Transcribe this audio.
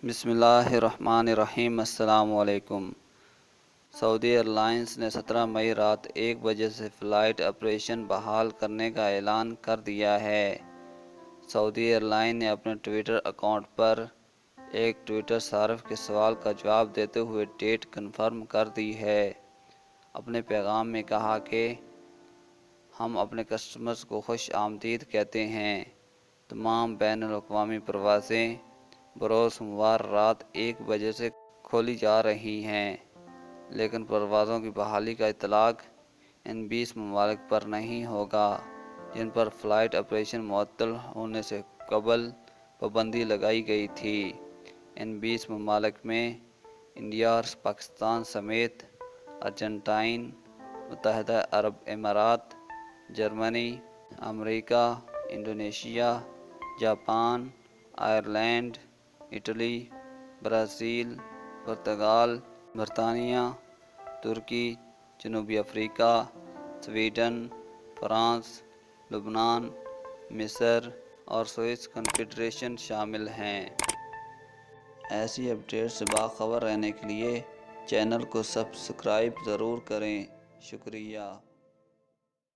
بسم اللہ الرحمن الرحیم۔ السلام علیکم۔ سعودی ایئر لائنز نے 17 مئی رات 1 بجے سے فلائٹ آپریشن بحال کرنے کا اعلان کر دیا ہے۔ سعودی ایئر لائن نے اپنے ٹویٹر اکاؤنٹ پر ایک ٹویٹر صارف کے سوال کا جواب دیتے ہوئے ڈیٹ کنفرم کر دی ہے۔ اپنے پیغام میں کہا کہ ہم اپنے کسٹمرز کو خوش آمدید کہتے ہیں۔ تمام بین الاقوامی پروازیں بروز سوموار رات 1 بجے سے کھولی جا رہی ہیں، لیکن پروازوں کی بحالی کا اطلاق ان 20 ممالک پر نہیں ہوگا جن پر فلائٹ آپریشن معطل ہونے سے قبل پابندی لگائی گئی تھی۔ ان 20 ممالک میں انڈیا اور پاکستان سمیت ارجنٹائن، متحدہ عرب امارات، جرمنی، امریکہ، Indonesia, Japan, Ireland, Italy, Brazil, پرتگال، برطانیہ، ترکی، جنوبی افریقہ، سویڈن، فرانس، لبنان، مصر اور سوئس کنفیڈریشن شامل ہیں۔ ایسی اپڈیٹ سے باخبر رہنے کے لیے چینل کو سبسکرائب ضرور کریں۔ شکریہ۔